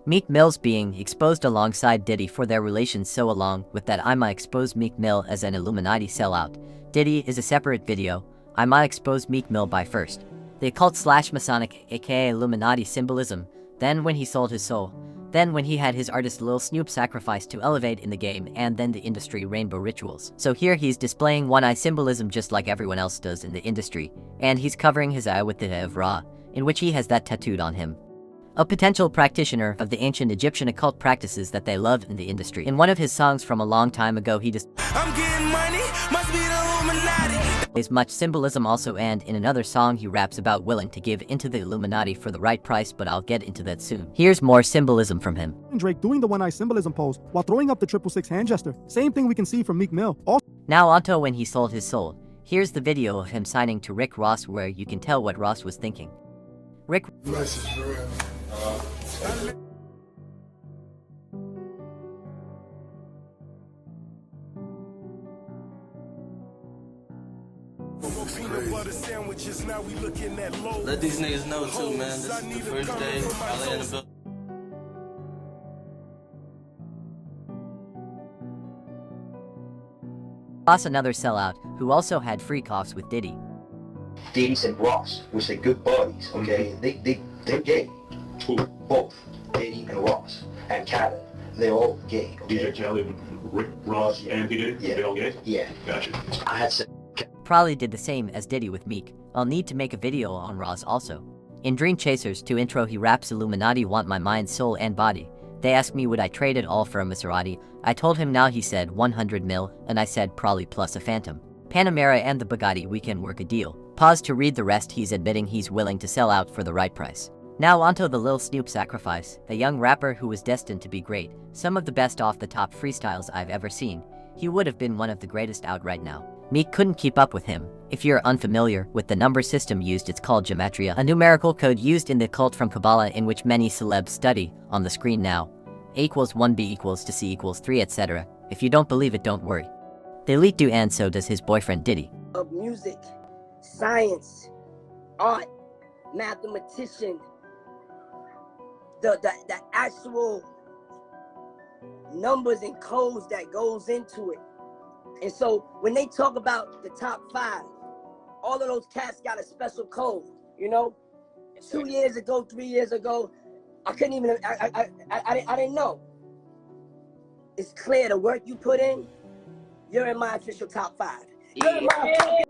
Meek Mill's being exposed alongside Diddy for their relations, so along with that I might expose Meek Mill as an Illuminati sellout. Diddy is a separate video. I might expose Meek Mill by first. The occult/Masonic aka Illuminati symbolism, then when he sold his soul, then when he had his artist Lil Snoop sacrificed to elevate in the game, and then the industry rainbow rituals. So here he's displaying one eye symbolism just like everyone else does in the industry, and he's covering his eye with the eye of Ra, in which he has that tattooed on him. A potential practitioner of the ancient Egyptian occult practices that they love in the industry. In one of his songs from a long time ago, he I'm getting money, must be the Illuminati. There's much symbolism also, and in another song he raps about willing to give into the Illuminati for the right price, but I'll get into that soon. Here's more symbolism from him. Drake doing the one-eye symbolism pose while throwing up the 666 hand gesture. Same thing we can see from Meek Mill. Now onto when he sold his soul. Here's the video of him signing to Rick Ross where you can tell what Ross was thinking. Rick Let these niggas know too, man. This is the first day. I'll in the building. Ross, another sellout, who also had freak offs with Diddy. Diddy and Ross, which are good buddies, okay? They're gay. Who? Both. Diddy and Ross. And Khaled. They're all gay, okay? DJ Khaled, Rick Ross, and Diddy? Yeah. They all gay? Yeah. Gotcha. I had said Probably did the same as Diddy with Meek. I'll need to make a video on Ross also. In Dream Chasers 2 intro he raps Illuminati want my mind, soul and body. They asked me would I trade it all for a Maserati. I told him now, he said 100 mil, and I said probably plus a Phantom. Panamera and the Bugatti, we can work a deal. Pause to read the rest. He's admitting he's willing to sell out for the right price. Now onto the Lil Snoop sacrifice, a young rapper who was destined to be great. Some of the best off the top freestyles I've ever seen. He would have been one of the greatest out right now. Meek couldn't keep up with him. If you're unfamiliar with the number system used, it's called gematria, a numerical code used in the occult from Kabbalah in which many celebs study. On the screen now. A equals 1, B equals to C equals 3, etc. If you don't believe it, don't worry. The elite do, and so does his boyfriend Diddy. Of music, science, art, mathematician, the actual numbers and codes that goes into it. And so when they talk about the top 5, all of those cats got a special code, you know? 2 years ago, 3 years ago, I couldn't even, I didn't know. It's clear the work you put in, you're in my official top 5. You're in my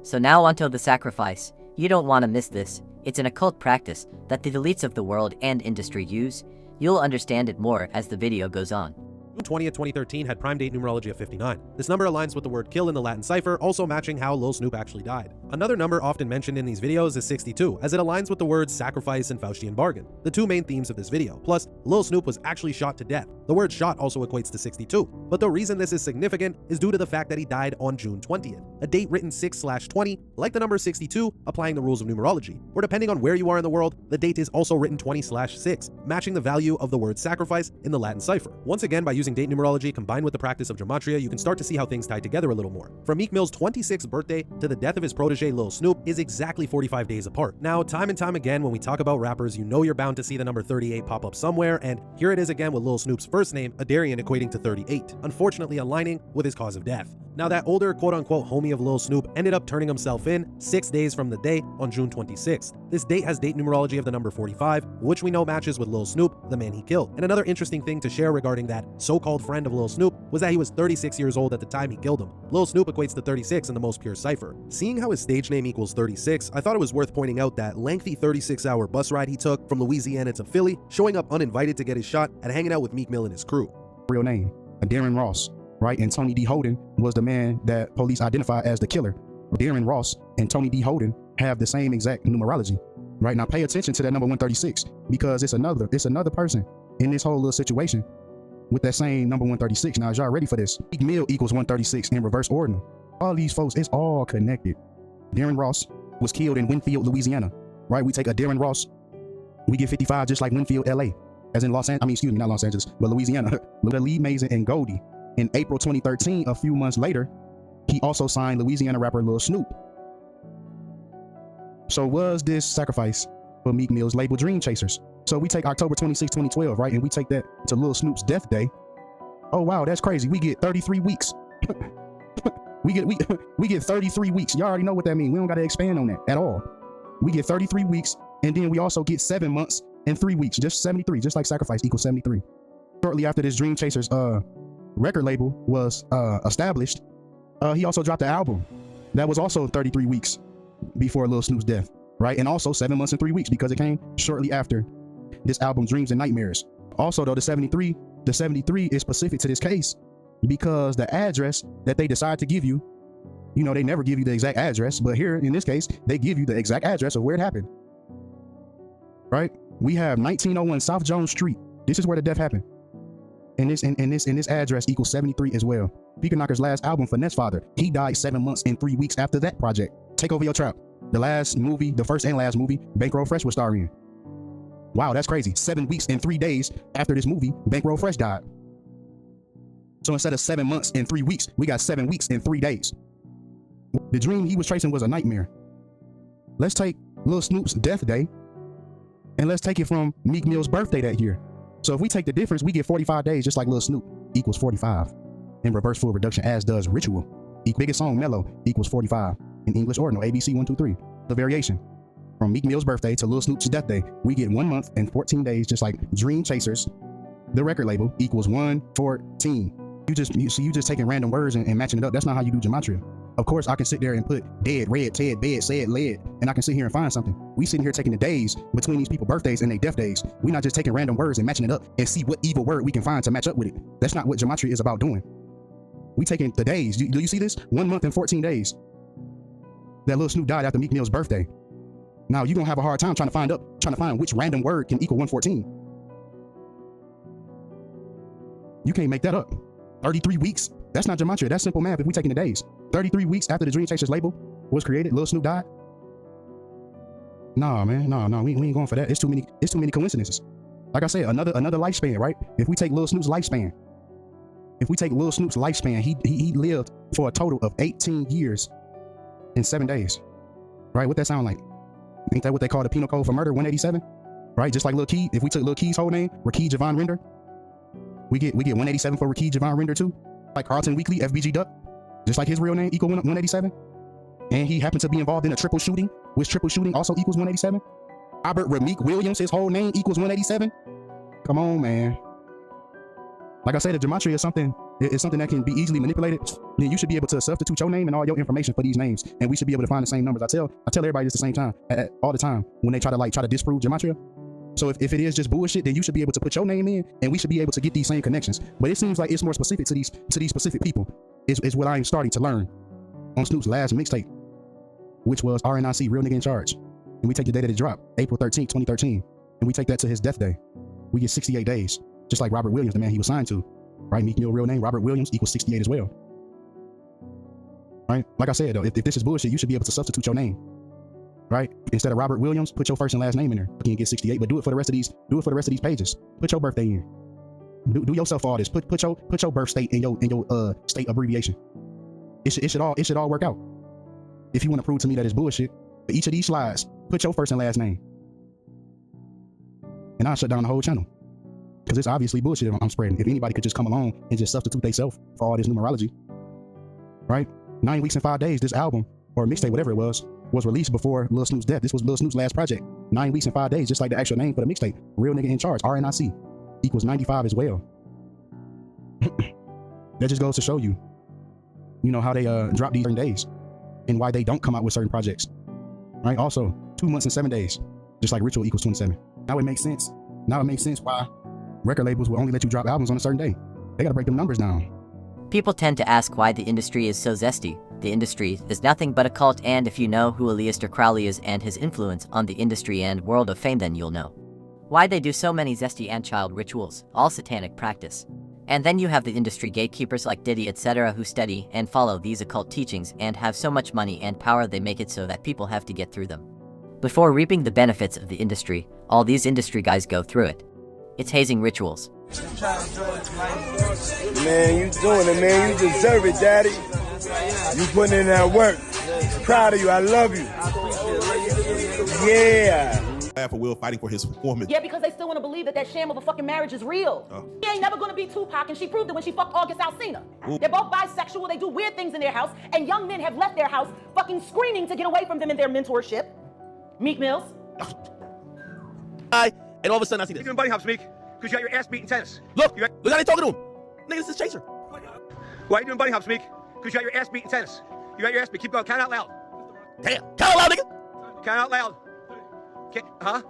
So now onto the sacrifice. You don't want to miss this. It's an occult practice that the elites of the world and industry use. You'll understand it more as the video goes on. June 20th, 2013 had prime date numerology of 59. This number aligns with the word kill in the Latin cipher, also matching how Lil Snoop actually died. Another number often mentioned in these videos is 62, as it aligns with the words sacrifice and Faustian bargain, the two main themes of this video. Plus, Lil Snoop was actually shot to death. The word shot also equates to 62, but the reason this is significant is due to the fact that he died on June 20th, a date written 6/20, like the number 62, applying the rules of numerology, or depending on where you are in the world, the date is also written 20/6, matching the value of the word sacrifice in the Latin cipher. Once again, by using date numerology combined with the practice of gematria, you can start to see how things tie together a little more. From Meek Mill's 26th birthday to the death of his protege Lil Snoop is exactly 45 days apart. Now, time and time again, when we talk about rappers, you know you're bound to see the number 38 pop up somewhere, and here it is again with Lil Snoop's first name, Adarian, equating to 38, unfortunately aligning with his cause of death. Now, that older quote-unquote homie of Lil Snoop ended up turning himself in 6 days from the day on June 26th. This date has date numerology of the number 45, which we know matches with Lil Snoop, the man he killed. And another interesting thing to share regarding that so-called friend of Lil Snoop was that he was 36 years old at the time he killed him. Lil Snoop equates to 36 in the most pure cipher. Seeing how his stage name equals 36, I thought it was worth pointing out that lengthy 36-hour bus ride he took from Louisiana to Philly, showing up uninvited to get his shot and hanging out with Meek Mill and his crew. Real name, Darren Ross, right? And Tony D. Holden was the man that police identified as the killer. Darren Ross and Tony D. Holden have the same exact numerology, right? Now pay attention to that number 136, because it's another person in this whole little situation with that same number 136. Now, is y'all ready for this? Meek Mill equals 136 in reverse ordinal. All these folks, it's all connected. Darren Ross was killed in Winfield, Louisiana, right? We take a Darren Ross, we get 55 just like Winfield, LA, as in Los Angeles, not Los Angeles, but Louisiana. Lee Mason and Goldie. In April 2013, a few months later, he also signed Louisiana rapper Lil Snoop. So was this sacrifice for Meek Mill's label Dream Chasers? So we take October 26, 2012, right? And we take that to Lil Snoop's death day. Oh, wow, that's crazy. We get 33 weeks. we get 33 weeks. Y'all already know what that means. We don't got to expand on that at all. We get 33 weeks, and then we also get 7 months and 3 weeks, just 73, just like sacrifice equals 73. Shortly after this Dream Chasers record label was established, he also dropped an album that was also 33 weeks before Lil Snoop's death, right? And also 7 months and 3 weeks because it came shortly after this album, Dreams and Nightmares. Also, though, the 73 is specific to this case because the address that they decide to give you, you know, they never give you the exact address, but here in this case, they give you the exact address of where it happened, right? We have 1901 South Jones Street. This is where the death happened. And this address equals 73 as well. Speaker Knocker's last album, Finesse Father, he died 7 months and 3 weeks after that project. Take Over Your Trap, the last movie, the first and last movie, Bankroll Fresh was starring in. Wow, that's crazy. 7 weeks and 3 days after this movie, Bankroll Fresh died. So instead of 7 months and 3 weeks, we got 7 weeks and 3 days. The dream he was tracing was a nightmare. Let's take Lil Snoop's death day, and let's take it from Meek Mill's birthday that year. So if we take the difference, we get 45 days, just like Lil Snoop, equals 45. In reverse full reduction, as does Ritual. Biggest song, Mellow, equals 45. In English ordinal, ABC 1, 2, 3. The variation. From Meek Mill's birthday to Lil Snoop's death day, we get 1 month and 14 days, just like Dream Chasers, the record label, equals 114. You just taking random words and matching it up. That's not how you do gematria. Of course, I can sit there and put dead, red, Ted, bed, said, led, and I can sit here and find something. We sitting here taking the days between these people's birthdays and their death days. We're not just taking random words and matching it up and see what evil word we can find to match up with it. That's not what gematria is about doing. We taking the days. Do you see this? 1 month and 14 days that Lil Snoop died after Meek Mill's birthday. Now you're gonna have a hard time trying to find which random word can equal 114. You can't make that up. 33 weeks. That's not gematria. That's simple math if we taking the days. 33 weeks after the Dream Chasers label was created, Lil Snoop died. Nah, man, no, we ain't going for that. It's too many coincidences. Like I said, another lifespan, right? If we take Lil Snoop's lifespan, he lived for a total of 18 years and 7 days, right? What that sound like? Ain't that what they call the penal code for murder, 187? Right? Just like Lil Key. If we took Lil Key's whole name, Rakee Javon Render, we get 187 for Rakee Javon Render too. Like Carlton Weekly, FBG Duck, just like his real name equal 187. And he happened to be involved in a triple shooting, which triple shooting also equals 187. Robert Rameek Williams, his whole name equals 187. Come on, man. Like I said, if gematria is something that can be easily manipulated, then you should be able to substitute your name and all your information for these names, and we should be able to find the same numbers. I tell everybody this the same time, all the time, when they try to disprove gematria. So if it is just bullshit, then you should be able to put your name in, and we should be able to get these same connections. But it seems like it's more specific to these specific people. Is what I'm starting to learn on Snoop's last mixtape, which was RNIC, Real Nigga in Charge. And we take the date that it dropped, April 13th, 2013, and we take that to his death day. We get 68 days, just like Robert Williams, the man he was signed to. Right? Meek Mill real name, Robert Williams, equals 68 as well. Right? Like I said, though, if this is bullshit, you should be able to substitute your name. Right? Instead of Robert Williams, put your first and last name in there. You can get 68, but do it for the rest of these pages. Put your birthday in. Do yourself all this. Put your birth state in your state abbreviation. It should all work out. If you want to prove to me that it's bullshit, for each of these slides, put your first and last name. And I'll shut down the whole channel. Because it's obviously bullshit I'm spreading. If anybody could just come along and just substitute themselves for all this numerology. Right? 9 weeks and 5 days, this album, or mixtape, whatever it was released before Lil Snoop's death. This was Lil Snoop's last project. 9 weeks and 5 days, just like the actual name for the mixtape. Real Nigga in Charge, RNIC, equals 95 as well. That just goes to show you, how they drop these certain days and why they don't come out with certain projects. Right? Also, 2 months and 7 days, just like Ritual equals 27. Now it makes sense. Why record labels will only let you drop albums on a certain day. They gotta break them numbers down. People tend to ask why the industry is so zesty. The industry is nothing but a cult, and if you know who Aleister Crowley is and his influence on the industry and world of fame, then you'll know why they do so many zesty and child rituals, all satanic practice. And then you have the industry gatekeepers like Diddy, etc., who study and follow these occult teachings and have so much money and power they make it so that people have to get through them before reaping the benefits of the industry. All these industry guys go through it. It's hazing rituals. Man, you doing it, man. You deserve it, daddy. You putting in that work. Proud of you. I love you. Yeah. For Will fighting for his performance. Yeah, because they still want to believe that that sham of a fucking marriage is real. She ain't never gonna be Tupac, and she proved it when she fucked August Alsina. They're both bisexual, they do weird things in their house, and young men have left their house fucking screaming to get away from them in their mentorship. Meek Mills. And all of a sudden I see this. You're doing bunny hops, Meek, because you got your ass beat in tennis. Look how they talking to him. Nigga, this is Chaser. Why are you doing bunny hops, Meek? Because you got your ass beat in tennis. You got your ass beat. Keep going. Count out loud. Damn. Count out loud, nigga. Count out loud. Huh?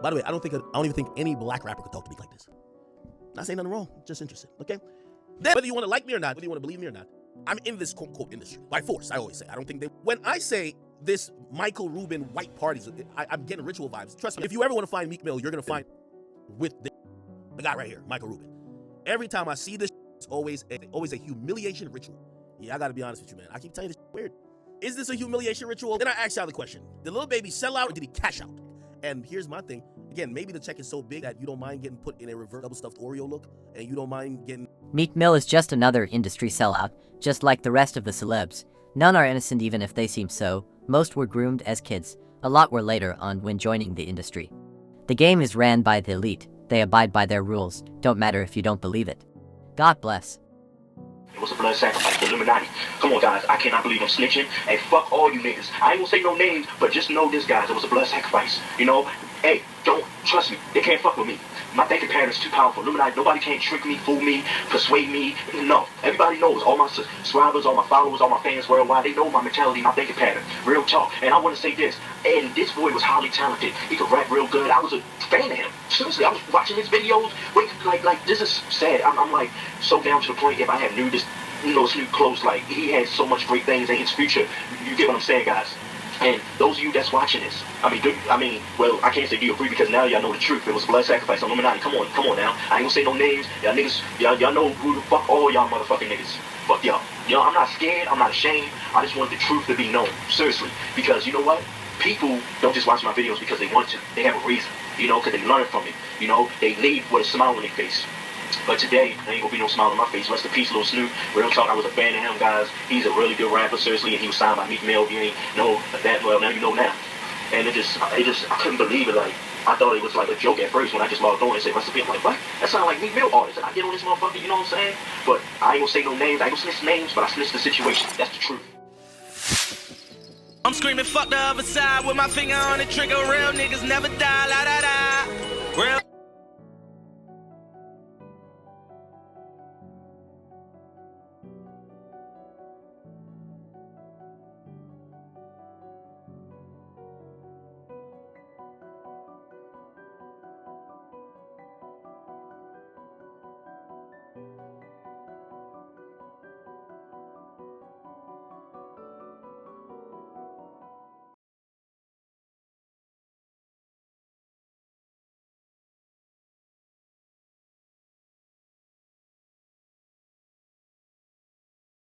By the way, I don't even think any black rapper could talk to me like this. Not saying nothing wrong, just interested, okay? Then, whether you want to like me or not, whether you want to believe me or not, I'm in this quote-unquote industry. By force, I always say. I don't think when I say this Michael Rubin white parties, I'm getting ritual vibes. Trust me, if you ever want to find Meek Mill, you're going to find with the guy right here, Michael Rubin. Every time I see this, it's always a humiliation ritual. Yeah, I got to be honest with you, man. I keep telling you this weird. Is this a humiliation ritual? Then I ask y'all the question. Did Lil Baby sell out or did he cash out? And here's my thing. Again, maybe the check is so big that you don't mind getting put in a reverse double-stuffed Oreo look, and you don't mind getting... Meek Mill is just another industry sellout, just like the rest of the celebs. None are innocent even if they seem so. Most were groomed as kids. A lot were later on when joining the industry. The game is ran by the elite. They abide by their rules. Don't matter if you don't believe it. God bless. It was a blood sacrifice, the Illuminati. Come on, guys, I cannot believe I'm snitching. And fuck all you niggas. I ain't gonna say no names, but just know this, guys. It was a blood sacrifice. You know, hey, don't trust me. They can't fuck with me. My thinking pattern is too powerful. Illuminati, nobody can trick me, fool me, persuade me. No, everybody knows. All my subscribers, all my followers, all my fans worldwide, they know my mentality, my thinking pattern. Real talk. And I want to say this. And this boy was highly talented. He could rap real good. I was a fan of him. Seriously, I was watching his videos. Wait, like this is sad. I'm like so down to the point. If I had knew this, Snoop close, like he had so much great things in his future. You get what I'm saying, guys? And those of you that's watching this, well, I can't say do you agree because now y'all know the truth. It was blood sacrifice on Illuminati. Come on now. I ain't gonna say no names. Y'all niggas, y'all know who the fuck all y'all motherfucking niggas. Fuck y'all. I'm not scared. I'm not ashamed. I just want the truth to be known. Seriously. Because you know what? People don't just watch my videos because they want to. They have a reason. Because they learn from it. They leave with a smile on their face. But today, there ain't gonna be no smile on my face. Rest in peace, Lil Snoop. Real talk, I was a fan of him, guys. He's a really good rapper, seriously, and he was signed by Meek Mill. If you ain't know that, well, now you know now. And I couldn't believe it. Like, I thought it was like a joke at first when I just logged on and said, rest in peace. I'm like, what? That sound like Meek Mill artist. And I get on this motherfucker, you know what I'm saying? But I ain't gonna say no names. I ain't gonna snitch names, but I snitch the situation. That's the truth. I'm screaming, fuck the other side with my finger on the trigger. Real niggas never die, la da da. Real.